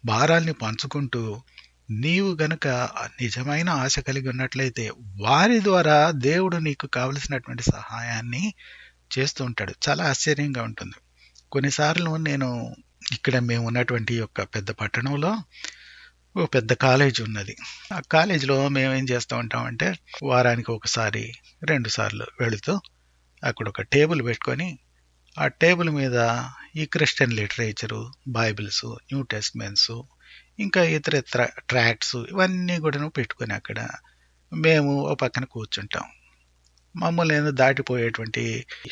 భారాల్ని పంచుకుంటూ, నీవు గనుక నిజమైన ఆశ కలిగి ఉన్నట్లయితే వారి ద్వారా దేవుడు నీకు కావలసినటువంటి సహాయాన్ని చేస్తూ ఉంటాడు. చాలా ఆశ్చర్యంగా ఉంటుంది. కొన్నిసార్లు ఇక్కడ మేము ఉన్నటువంటి యొక్క పెద్ద పట్టణంలో ఓ పెద్ద కాలేజ్ ఉన్నది. ఆ కాలేజీలో మేము ఏం చేస్తూ ఉంటామంటే, వారానికి ఒకసారి 2 సార్లు వెళుతూ అక్కడ ఒక టేబుల్ పెట్టుకొని, ఆ టేబుల్ మీద ఈ Christian literature, Bibles, new testaments, ఇంకా ఇతర ట్రాక్ట్స్ ఇవన్నీ కూడా పెట్టుకొని అక్కడ మేము ఓ పక్కన కూర్చుంటాం. మమ్మల్ని దాటిపోయేటువంటి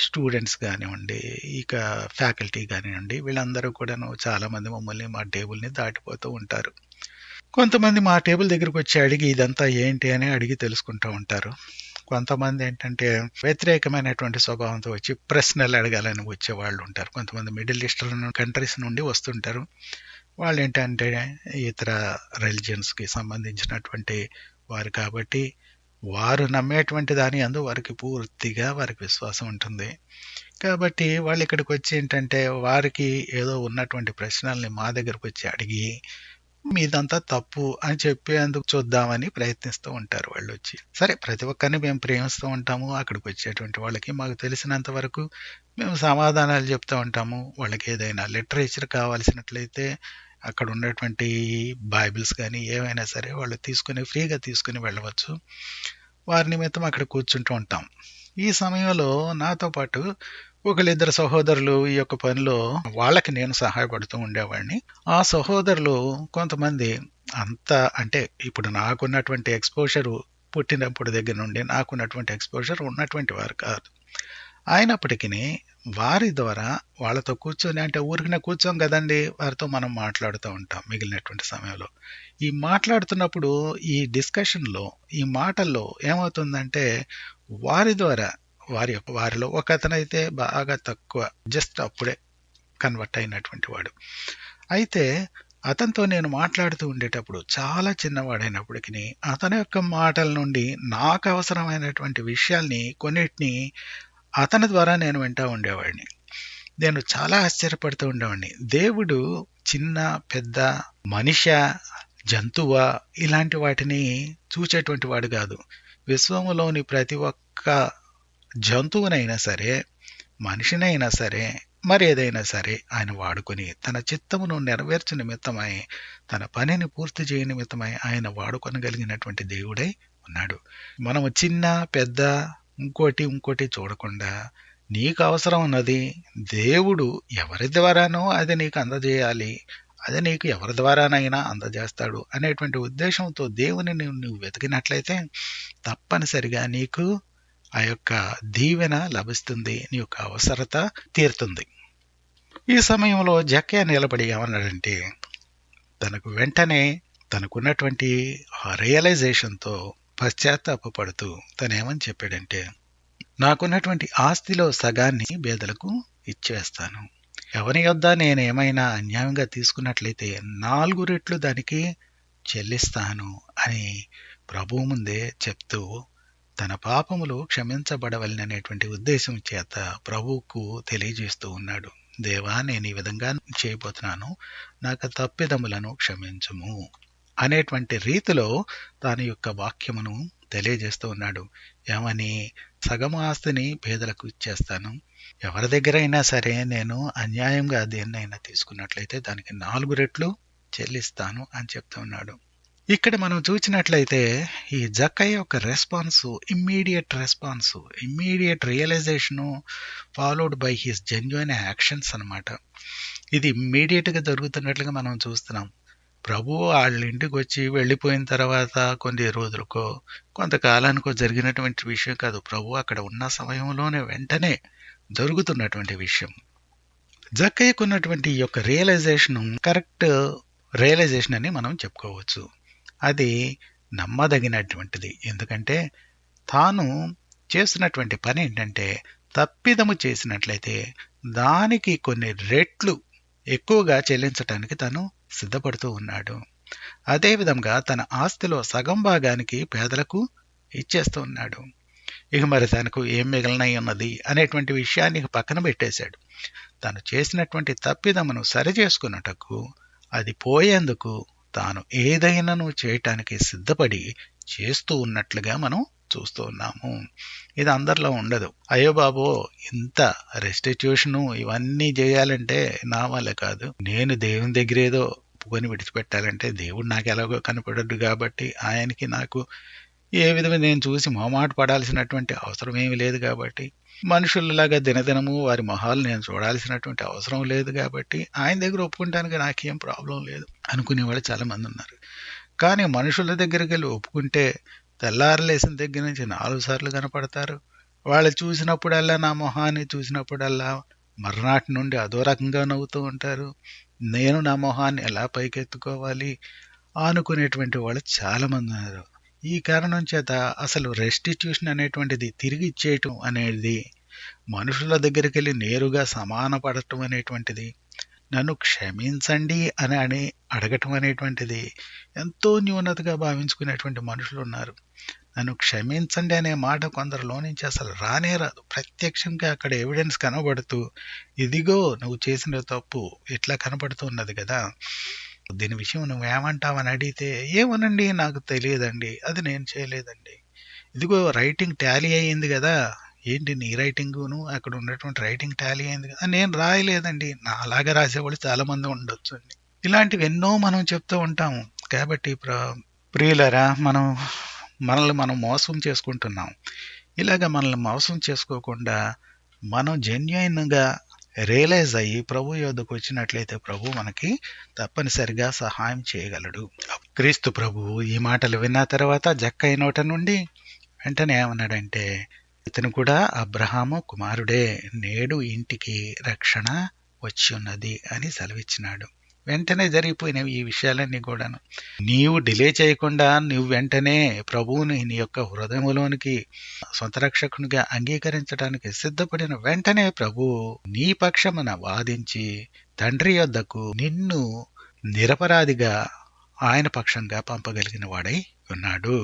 స్టూడెంట్స్ కానివ్వండి, ఇక ఫ్యాకల్టీ కానివ్వండి, వీళ్ళందరూ కూడా చాలామంది మమ్మల్ని, మా టేబుల్ని దాటిపోతూ ఉంటారు. కొంతమంది మా టేబుల్ దగ్గరికి వచ్చి అడిగి ఇదంతా ఏంటి అని అడిగి తెలుసుకుంటూ ఉంటారు. కొంతమంది ఏంటంటే వ్యతిరేకమైనటువంటి స్వభావంతో వచ్చి ప్రశ్నలు అడగాలని వచ్చే వాళ్ళు ఉంటారు. కొంతమంది మిడిల్ ఈస్టర్న్ కంట్రీస్ నుండి వస్తుంటారు. వాళ్ళు ఏంటంటే ఇతర రిలీజియన్స్కి సంబంధించినటువంటి వారు కాబట్టి, వారు నమ్మేటువంటి దాని అందు వారికి పూర్తిగా వారికి విశ్వాసం ఉంటుంది. కాబట్టి వాళ్ళు ఇక్కడికి వచ్చి ఏంటంటే వారికి ఏదో ఉన్నటువంటి ప్రశ్నల్ని మా దగ్గరకు వచ్చి అడిగి, మీదంతా తప్పు అని చెప్పేందుకు చూద్దామని ప్రయత్నిస్తూ ఉంటారు వాళ్ళు వచ్చి. సరే, ప్రతి ఒక్కరిని మేము ప్రేమిస్తూ ఉంటాము. అక్కడికి వచ్చేటువంటి వాళ్ళకి మాకు తెలిసినంత వరకు మేము సమాధానాలు చెప్తూ ఉంటాము. వాళ్ళకి ఏదైనా లిటరేచర్ కావాల్సినట్లయితే అక్కడ ఉన్నటువంటి బైబిల్స్ కానీ ఏవైనా సరే వాళ్ళు ఫ్రీగా తీసుకుని వెళ్ళవచ్చు. వారి నిమిత్తం అక్కడ కూర్చుంటూ ఉంటాం. ఈ సమయంలో నాతో పాటు ఒకళ్ళిద్దరు సహోదరులు ఈ యొక్క పనిలో వాళ్ళకి నేను సహాయపడుతూ ఉండేవాడిని. ఆ సహోదరులు కొంతమంది అంటే ఇప్పుడు నాకున్నటువంటి ఎక్స్పోజర్, పుట్టినప్పుడు దగ్గర నుండి నాకున్నటువంటి ఎక్స్పోజర్ ఉన్నటువంటి వారు కాదు. అయినప్పటికీ వారి ద్వారా వాళ్ళతో కూర్చొని, అంటే ఊరికినే కూర్చోం కదండి, వారితో మనం మాట్లాడుతూ ఉంటాం మిగిలినటువంటి సమయంలో. ఈ మాట్లాడుతున్నప్పుడు ఈ డిస్కషన్లో, ఈ మాటల్లో ఏమవుతుందంటే వారి ద్వారా వారిలో ఒక అతనైతే బాగా తక్కువ, జస్ట్ అప్పుడే కన్వర్ట్ అయినటువంటి వాడు. అయితే అతనితో నేను మాట్లాడుతూ ఉండేటప్పుడు చాలా చిన్నవాడైనప్పటికీ అతని యొక్క మాటల నుండి నాకు అవసరమైనటువంటి విషయాల్ని కొన్నిటిని అతని ద్వారా నేను వింటూ ఉండేవాడిని. నేను చాలా ఆశ్చర్యపడుతూ ఉండేవాడిని. దేవుడు చిన్న పెద్ద మనిషి, జంతువ ఇలాంటి వాటిని చూచేటువంటి వాడు కాదు. విశ్వములోని ప్రతి ఒక్క జంతువునైనా సరే, మనిషినైనా సరే, మరి ఏదైనా సరే ఆయన వాడుకొని తన చిత్తమును నెరవేర్చు నిమిత్తమై, తన పనిని పూర్తి చేయ నిమిత్తమై ఆయన వాడుకొనగలిగినటువంటి దేవుడై ఉన్నాడు. మనము చిన్న పెద్ద ఇంకోటి చూడకుండా నీకు అవసరం ఉన్నది దేవుడు ఎవరి ద్వారానో అది నీకు అందజేయాలి, అది నీకు ఎవరి ద్వారానైనా అందజేస్తాడు అనేటువంటి ఉద్దేశంతో దేవుని నువ్వు వెతికినట్లయితే తప్పనిసరిగా నీకు ఆ యొక్క దీవెన లభిస్తుంది, నీ యొక్క అవసరత తీరుతుంది. ఈ సమయంలో జక్కయ్య నిలబడి ఏమన్నాడంటే, తనకు వెంటనే తనకున్నటువంటి ఆ రియలైజేషన్తో పశ్చాత్తాపడుతూ తనేమని చెప్పాడంటే, నాకున్నటువంటి ఆస్తిలో సగాన్ని పేదలకు ఇచ్చేస్తాను. ఎవరి యొద్ద నేనేమైనా అన్యాయంగా తీసుకున్నట్లయితే 4 రెట్లు దానికి చెల్లిస్తాను అని ప్రభువు ముందే చెప్తూ తన పాపములు క్షమించబడవలననేటువంటి ఉద్దేశం చేత ప్రభువుకు తెలియజేస్తూ ఉన్నాడు. దేవా, నేను ఈ విధంగా చేయబోతున్నాను, నాకు తప్పిదములను క్షమించుము అనేటువంటి రీతిలో తన యొక్క వాక్యమును తెలియజేస్తూ ఉన్నాడు. ఏమని? సగము ఆస్తిని పేదలకు ఇచ్చేస్తాను, ఎవరి దగ్గరైనా సరే నేను అన్యాయంగా దేన్నైనా తీసుకున్నట్లయితే దానికి 4 రెట్లు చెల్లిస్తాను అని చెప్తూ ఉన్నాడు. ఇక్కడ మనం చూసినట్లయితే ఈ జక్కయ్య యొక్క immediate realisation followed by his genuine actions అన్నమాట. ఇది ఇమ్మీడియట్గా జరుగుతున్నట్లుగా మనం చూస్తున్నాం. ప్రభువు వాళ్ళ ఇంటికి వచ్చి వెళ్ళిపోయిన తర్వాత కొన్ని రోజులకో కొంతకాలానికో జరిగినటువంటి విషయం కాదు. ప్రభు అక్కడ ఉన్న సమయంలోనే వెంటనే జరుగుతున్నటువంటి విషయం. జక్కయ్యకున్నటువంటి ఈ యొక్క రియలైజేషన్ కరెక్ట్ రియలైజేషన్ అని మనం చెప్పుకోవచ్చు. అది నమ్మదగినటువంటిది. ఎందుకంటే తాను చేస్తున్నటువంటి పని ఏంటంటే, తప్పిదము చేసినట్లయితే దానికి కొన్ని రెట్లు ఎక్కువగా చెల్లించటానికి తను సిద్ధపడుతూ ఉన్నాడు. అదేవిధంగా తన ఆస్తిలో సగం భాగానికి పేదలకు ఇచ్చేస్తూ ఉన్నాడు. ఇక మరి తనకు ఏం మిగిలినై ఉన్నది అనేటువంటి విషయాన్ని పక్కన పెట్టేశాడు. తను చేసినటువంటి తప్పిదమును సరిచేసుకున్నటకు, అది పోయేందుకు తాను ఏదైనాను చేయటానికి సిద్ధపడి చేస్తూ ఉన్నట్లుగా మనం చూస్తూ ఉన్నాము. ఇది అందరిలో ఉండదు. అయ్యో బాబో, ఇంత రెస్టిట్యూషను ఇవన్నీ చేయాలంటే నా వల్ల కాదు, నేను దేవుని దగ్గర ఏదో ఒప్పుకొని విడిచిపెట్టాలంటే దేవుడు నాకు ఎలాగో కనపడడు కాబట్టి ఆయనకి నాకు ఏ విధంగా నేను చూసి మొహమాట పడాల్సినటువంటి అవసరం ఏమీ లేదు కాబట్టి, మనుషులలాగా దినదినము వారి మొహాలు నేను చూడాల్సినటువంటి అవసరం లేదు కాబట్టి ఆయన దగ్గర ఒప్పుకుంటానికి నాకేం ప్రాబ్లం లేదు అనుకునేవాళ్ళు చాలా మంది ఉన్నారు. కానీ మనుషుల దగ్గరికి వెళ్ళి ఒప్పుకుంటే తెల్లారలేసిన దగ్గర నుంచి 4 సార్లు కనపడతారు. వాళ్ళు చూసినప్పుడల్లా, నా మొహాన్ని చూసినప్పుడల్లా మర్నాటి నుండి అదో రకంగా నవ్వుతూ ఉంటారు. నేను నా మొహాన్ని ఎలా పైకెత్తుకోవాలి అనుకునేటువంటి వాళ్ళు చాలా మంది ఉన్నారు. ఈ కారణం చేత అసలు రెస్టిట్యూషన్ అనేటువంటిది, తిరిగి ఇచ్చేయటం అనేది, మనుషుల దగ్గరికి వెళ్ళి నేరుగా సమానపడటం అనేటువంటిది, నన్ను క్షమించండి అని అడగటం అనేటువంటిది ఎంతో న్యూనతగా భావించుకునేటువంటి మనుషులు ఉన్నారు. నన్ను క్షమించండి అనే మాట కొందరిలో నుంచి అసలు రానే రాదు. ప్రత్యక్షంగా అక్కడ ఎవిడెన్స్ కనబడుతూ, ఇదిగో నువ్వు చేసిన తప్పు ఇట్లా కనబడుతున్నది కదా, దీని విషయం నువ్వేమంటావని అడిగితే, ఏమోనండి నాకు తెలియదండి, అది నేను చేయలేదండి, ఇదిగో రైటింగ్ టాలీ అయ్యింది కదా, ఏంటి నీ రైటింగును అక్కడ ఉన్నటువంటి రైటింగ్ టాలీ అయింది కదా, నేను రాయలేదండి, నా అలాగా రాసేవాళ్ళు చాలా మంది ఉండొచ్చు అండి. ఇలాంటివి ఎన్నో మనం చెప్తూ ఉంటాము. కాబట్టి ప్రియులరా, మనల్ని మనం మోసం చేసుకుంటున్నాం. ఇలాగ మనల్ని మోసం చేసుకోకుండా మనం జెన్యున్గా రియలైజ్ అయ్యి ప్రభు యొద్దకు వచ్చినట్లయితే ప్రభు మనకి తప్పనిసరిగా సహాయం చేయగలడు. క్రీస్తు ప్రభువు ఈ మాటలు విన్న తర్వాత జక్కయ్య నోట నుండి వెంటనే ఏమన్నాడంటే, ఇతను కూడా అబ్రహాము కుమారుడే, నేడు ఇంటికి రక్షణ వచ్చి ఉన్నది అని సెలవిచ్చినాడు. వెంటనే జరిగిపోయినవి ఈ విషయాలన్నీ కూడాను. నీవు డిలే చేయకుండా నువ్వు వెంటనే ప్రభువుని నీ యొక్క హృదయంలోనికి సొంత రక్షకునిగా అంగీకరించడానికి సిద్ధపడిన వెంటనే ప్రభువు నీ పక్షమున వాదించి తండ్రి యొద్దకు నిన్ను నిరపరాధిగా ఆయన పక్షంగా పంపగలిగిన వాడై ఉన్నాడు.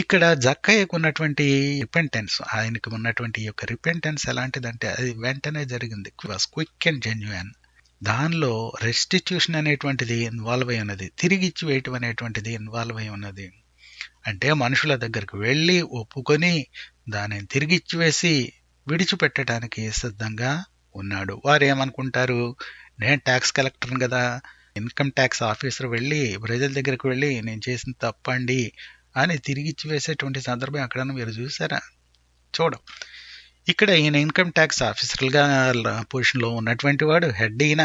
ఇక్కడ జక్కయ్యకు ఉన్నటువంటి రిపెంటెన్స్, ఆయనకు ఉన్నటువంటి యొక్క రిపెంటెన్స్ ఎలాంటిదంటే అది వెంటనే జరిగింది. Quick and genuine. దానిలో రెస్టిట్యూషన్ అనేటువంటిది ఇన్వాల్వ్ అయి ఉన్నది, తిరిగి ఇచ్చి వేయటం అనేటువంటిది ఇన్వాల్వ్ అయి ఉన్నది. అంటే మనుషుల దగ్గరకు వెళ్ళి ఒప్పుకొని దానిని తిరిగి ఇచ్చివేసి విడిచిపెట్టడానికి సిద్ధంగా ఉన్నాడు. వారు ఏమనుకుంటారు, నేను ట్యాక్స్ కలెక్టర్ని కదా, ఇన్కమ్ ట్యాక్స్ ఆఫీసర్ వెళ్ళి ప్రజల దగ్గరికి వెళ్ళి నేను చేసిన తప్పండి అని తిరిగి ఇచ్చి వేసేటువంటి సందర్భం ఎక్కడన్నా మీరు చూసారా? చూడం. ఇక్కడ ఈయన ఇన్కమ్ ట్యాక్స్ ఆఫీసర్గా పొజిషన్లో ఉన్నటువంటి వాడు, హెడ్ ఈయన.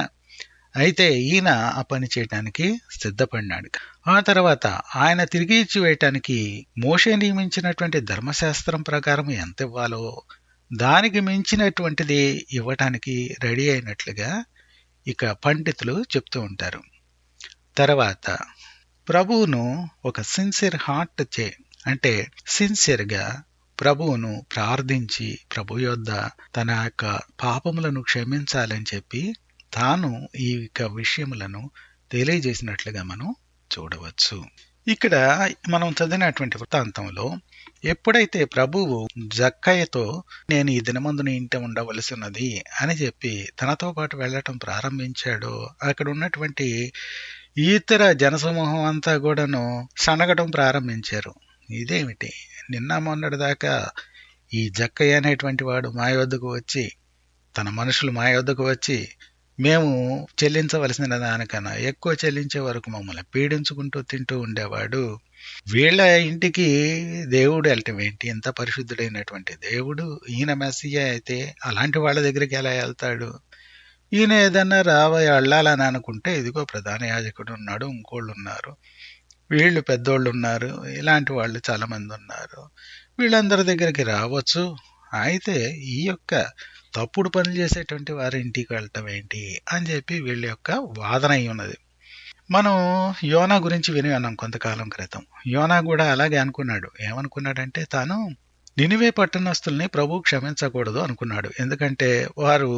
అయితే ఈయన ఆ పని చేయడానికి సిద్ధపడినాడు. ఆ తర్వాత ఆయన తిరిగి ఇచ్చి వేయటానికి మోషే నియమించినటువంటి ధర్మశాస్త్రం ప్రకారం ఎంత ఇవ్వాలో దానికి మించినటువంటిది ఇవ్వటానికి రెడీ అయినట్లుగా ఇక పండితులు చెప్తూ ఉంటారు. తర్వాత ప్రభువును ఒక సిన్సియర్ హార్ట్ అంటే సిన్సియర్గా ప్రభువును ప్రార్థించి ప్రభు యొద్ద తన యొక్క పాపములను క్షమించాలని చెప్పి తాను ఈ విషయములను తెలియజేసినట్లుగా మనం చూడవచ్చు. ఇక్కడ మనం చదివినటువంటి వృత్తాంతంలో ఎప్పుడైతే ప్రభువు జక్కయ్యతో నేను ఈ దినమందు నీ ఇంట ఉండవలసినది అని చెప్పి తనతో పాటు వెళ్ళటం ప్రారంభించాడో అక్కడ ఉన్నటువంటి ఇతర జనసమూహం అంతా కూడాను సనగటం ప్రారంభించారు. ఇదేమిటి, నిన్న మొన్నటి దాకా ఈ జక్కయ్య అనేటువంటి వాడు మా యొద్దకు వచ్చి, తన మనుషులు మా యొద్దకు వచ్చి మేము చెల్లించవలసిన దానికన్నా ఎక్కువ చెల్లించే వరకు మమ్మల్ని పీడించుకుంటూ తింటూ ఉండేవాడు. వీళ్ళ ఇంటికి దేవుడు వెళ్ళటం ఏంటి, ఎంత పరిశుద్ధుడైనటువంటి దేవుడు, ఈయన మెస్సియా అయితే అలాంటి వాళ్ళ దగ్గరికి ఎలా వెళ్తాడు? ఈయన ఏదన్నా వెళ్ళాలని అనుకుంటే ఇదిగో ప్రధాన యాజకుడు ఉన్నాడు, ఇంకోళ్ళు ఉన్నారు, వీళ్ళు పెద్దోళ్ళు ఉన్నారు, ఇలాంటి వాళ్ళు చాలా మంది ఉన్నారు, వీళ్ళందరి దగ్గరికి రావచ్చు. అయితే ఈ యొక్క తప్పుడు పనులు చేసేటువంటి వారి ఇంటికి వెళ్ళటం ఏంటి అని చెప్పి వీళ్ళ యొక్క వాదన అయి ఉన్నది. మనం యోనా గురించి విని ఉన్నాం కొంతకాలం క్రితం. యోనా కూడా అలాగే అనుకున్నాడు. ఏమనుకున్నాడంటే తాను నినివే పట్టణస్తుల్ని ప్రభు క్షమించకూడదు అనుకున్నాడు. ఎందుకంటే వారు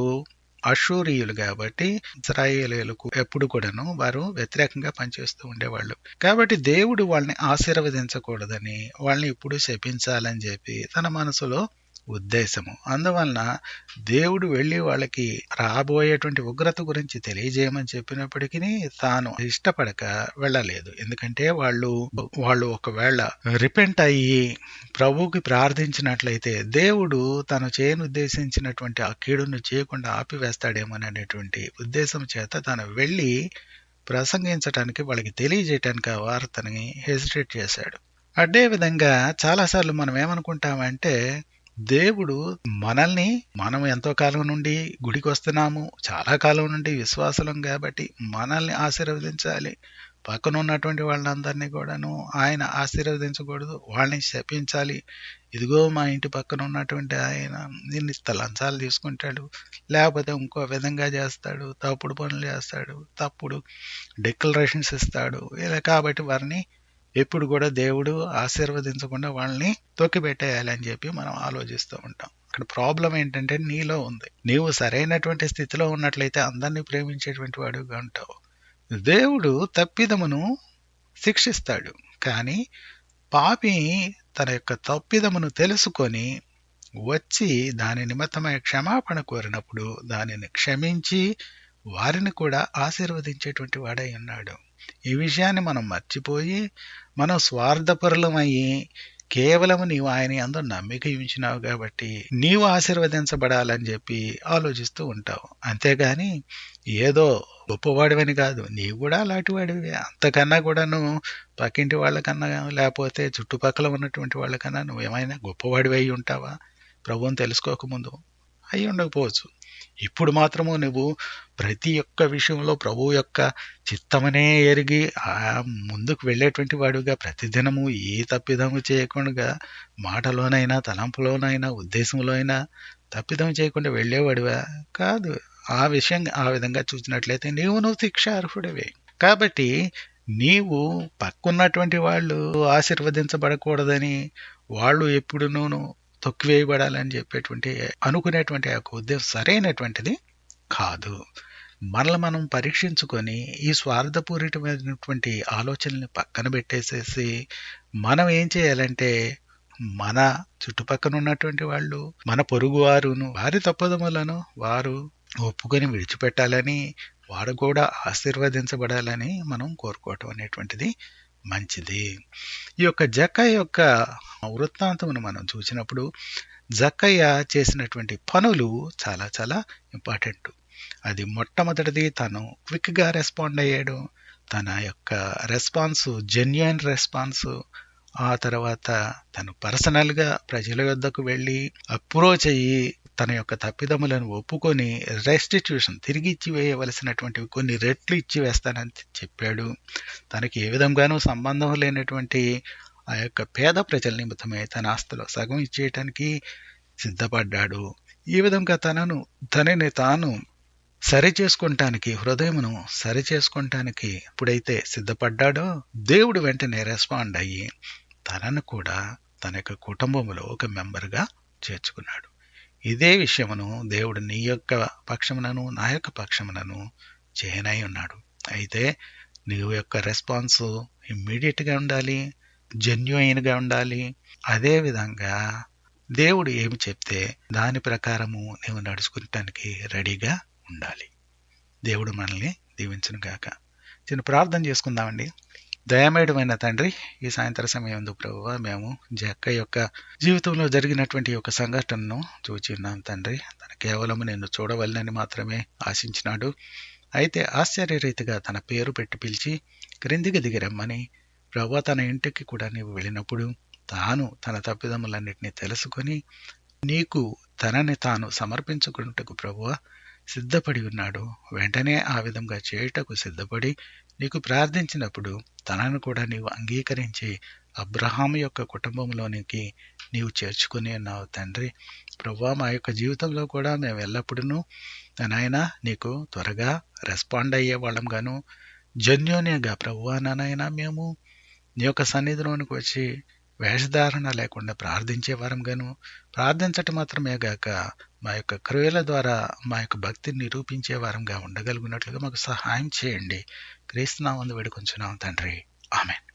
అషూరీయులు కాబట్టి ఇశ్రాయేలీయులకు ఎప్పుడు కూడాను వారు వ్యతిరేకంగా పనిచేస్తూ ఉండేవాళ్ళు. కాబట్టి దేవుడు వాళ్ళని ఆశీర్వదించకూడదని, వాళ్ళని ఇప్పుడు శపించాలని చెప్పి తన మనసులో ఉద్దేశము. అందువలన దేవుడు వెళ్ళి వాళ్ళకి రాబోయేటువంటి ఉగ్రత గురించి తెలియజేయమని చెప్పినప్పటికీ తాను ఇష్టపడక వెళ్ళలేదు. ఎందుకంటే వాళ్ళు ఒకవేళ రిపెంట్ అయ్యి ప్రభువుకి ప్రార్థించినట్లయితే దేవుడు తను చేయనుద్దేశించినటువంటి ఆ కీడును చేయకుండా ఆపివేస్తాడేమోననేటువంటి ఉద్దేశం చేత తాను వెళ్ళి ప్రసంగించడానికి, వాళ్ళకి తెలియజేయటానికి ఆ వార్తని హెసిటేట్ చేశాడు. అదే విధంగా చాలాసార్లు మనం ఏమనుకుంటామంటే దేవుడు మనం ఎంతో కాలం నుండి గుడికి వస్తున్నాము, చాలా కాలం నుండి విశ్వాసులం కాబట్టి మనల్ని ఆశీర్వదించాలి, పక్కన ఉన్నటువంటి వాళ్ళందరినీ కూడాను ఆయన ఆశీర్వదించకూడదు, వాళ్ళని శపించాలి. ఇదిగో మా ఇంటి పక్కన ఉన్నటువంటి ఆయన నిన్ను లంచాలు తీసుకుంటాడు, లేకపోతే ఇంకో విధంగా చేస్తాడు, తప్పుడు పనులు చేస్తాడు, తప్పుడు డిక్లరేషన్స్ ఇస్తాడు, ఇలా కాబట్టి వారిని ఎప్పుడు కూడా దేవుడు ఆశీర్వదించకుండా వాళ్ళని తొక్కిపెట్టేయాలని చెప్పి మనం ఆలోచిస్తూ ఉంటాం. ఇక్కడ ప్రాబ్లం ఏంటంటే నీలో ఉంది. నీవు సరైనటువంటి స్థితిలో ఉన్నట్లయితే అందరినీ ప్రేమించేటువంటి వాడుగా ఉంటావు. దేవుడు తప్పిదమును శిక్షిస్తాడు, కానీ పాపి తన యొక్క తప్పిదమును తెలుసుకొని వచ్చి దాని నిమిత్తమై క్షమాపణ కోరినప్పుడు దానిని క్షమించి వారిని కూడా ఆశీర్వదించేటువంటి వాడై ఉన్నాడు. ఈ విషయాన్ని మనం మర్చిపోయి మనం స్వార్థపరులమయ్యి కేవలం నీవు ఆయన యందు నమ్మిక ఉంచినావు కాబట్టి నీవు ఆశీర్వదించబడాలని చెప్పి ఆలోచిస్తూ ఉంటావు. అంతేగాని ఏదో గొప్పవాడివని కాదు, నీవు కూడా అలాంటి వాడివి. అంతకన్నా కూడాను పక్కింటి వాళ్ళకన్నా లేకపోతే చుట్టుపక్కల ఉన్నటువంటి వాళ్ళకన్నా నువ్వేమైనా గొప్పవాడివి అయి ఉంటావా? ప్రభువుని తెలుసుకోకముందు అయి ఉండకపోవచ్చు. ఇప్పుడు మాత్రము నువ్వు ప్రతి ఒక్క విషయంలో ప్రభువు యొక్క చిత్తమనే ఎరిగి ముందుకు వెళ్ళేటువంటి వాడుగా ప్రతిదినము ఏ తప్పిదము చేయకుండా మాటలోనైనా తలంపులోనైనా ఉద్దేశంలో అయినా తప్పిదం చేయకుండా వెళ్ళేవాడివా? కాదు. ఆ విధంగా చూసినట్లయితే నువ్వు శిక్షార్హుడివే. కాబట్టి నీవు పక్కున్నటువంటి వాళ్ళు ఆశీర్వదించబడకూడదని, వాళ్ళు ఎప్పుడునూ తొక్కివేయబడాలని చెప్పేటువంటి అనుకునేటువంటి ఆ ఉద్దేశం సరైనటువంటిది కాదు. మనల్ని మనం పరీక్షించుకొని ఈ స్వార్థపూరితమైనటువంటి ఆలోచనల్ని పక్కన పెట్టేసేసి మనం ఏం చేయాలంటే మన చుట్టుపక్కల ఉన్నటువంటి వాళ్ళు, మన పొరుగు వారును వారి తప్పుదములను వారు ఒప్పుకొని విడిచిపెట్టాలని, వారు కూడా ఆశీర్వదించబడాలని మనం కోరుకోవటం అనేటువంటిది మంచిది. ఈ యొక్క జక్కయ్య యొక్క వృత్తాంతమును మనం చూసినప్పుడు జక్కయ్య చేసినటువంటి పనులు చాలా చాలా ఇంపార్టెంట్. అది మొట్టమొదటిది, తను క్విక్గా రెస్పాండ్ అయ్యాడు. తన యొక్క రెస్పాన్స్ జెన్యూన్ రెస్పాన్స్. ఆ తర్వాత తను పర్సనల్గా ప్రజల యొద్దకు వెళ్ళి అప్రోచ్ అయ్యి తన యొక్క తప్పిదములను ఒప్పుకొని రెస్టిట్యూషన్ తిరిగి ఇచ్చి వేయవలసినటువంటివి కొన్ని రెట్లు ఇచ్చి వేస్తానని చెప్పాడు. తనకి ఏ విధంగానూ సంబంధం లేనటువంటి ఆ యొక్క పేద ప్రజల నిమిత్తమే తన ఆస్తిలో సగం ఇచ్చేయటానికి సిద్ధపడ్డాడు. ఈ విధంగా తనని తాను సరిచేసుకుంటానికి, హృదయమును సరిచేసుకుంటానికి ఎప్పుడైతే సిద్ధపడ్డాడో దేవుడు వెంటనే రెస్పాండ్ అయ్యి తనను కూడా తన యొక్క కుటుంబంలో ఒక మెంబర్గా చేర్చుకున్నాడు. ఇదే విషయమును దేవుడు నీ యొక్క పక్షమునను నా యొక్క పక్షమునను చేయనై ఉన్నాడు. అయితే నీ యొక్క రెస్పాన్స్ ఇమ్మీడియట్గా ఉండాలి, జెన్యూయిన్గా ఉండాలి. అదే విధంగా దేవుడు ఏమి చెప్తే దాని ప్రకారము నీవు నడుచుకుంటానికి రెడీగా ఉండాలి. దేవుడు మనల్ని దీవించును గాక. చిన్న ప్రార్థన చేసుకుందామండి. దయామయుడమైన తండ్రి, ఈ సాయంత్ర సమయం ప్రభువా, మేము జక్క యొక్క జీవితంలో జరిగినటువంటి ఒక సంఘటనను చూచి ఉన్నాం తండ్రి. తను కేవలం నిన్ను చూడవలనని మాత్రమే ఆశించినాడు. అయితే ఆశ్చర్యరీతిగా తన పేరు పెట్టి పిలిచి క్రిందికి దిగిరమ్మని ప్రభువా, తన ఇంటికి కూడా నీవు వెళ్ళినప్పుడు తాను తన తప్పిదములన్నిటినీ తెలుసుకొని నీకు తనని తాను సమర్పించుకున్నట్టుకు ప్రభువా సిద్ధపడి ఉన్నాడు. వెంటనే ఆ విధంగా చేయుటకు సిద్ధపడి నీకు ప్రార్థించినప్పుడు తనను కూడా నీవు అంగీకరించి అబ్రహాము యొక్క కుటుంబంలోనికి నీవు చేర్చుకుని ఉన్నావు తండ్రి. ప్రభువా, మా యొక్క జీవితంలో కూడా మేము ఎల్లప్పుడూ నాయన నీకు త్వరగా రెస్పాండ్ అయ్యే వాళ్ళం గాను, జెన్యూన్గా ప్రభువా నాయన మేము నీ యొక్క సన్నిధిలోనికి వచ్చి వేషధారణ లేకుండా ప్రార్థించే వారం గాను, ప్రార్థించటం మాత్రమే గాక మా యొక్క క్రియల ద్వారా మా యొక్క భక్తిని నిరూపించే వారంగా ఉండగలుగున్నట్లుగా మాకు సహాయం చేయండి. క్రీస్తు నామమున వేడుకొంచున్నాం తండ్రి. ఆమేన్.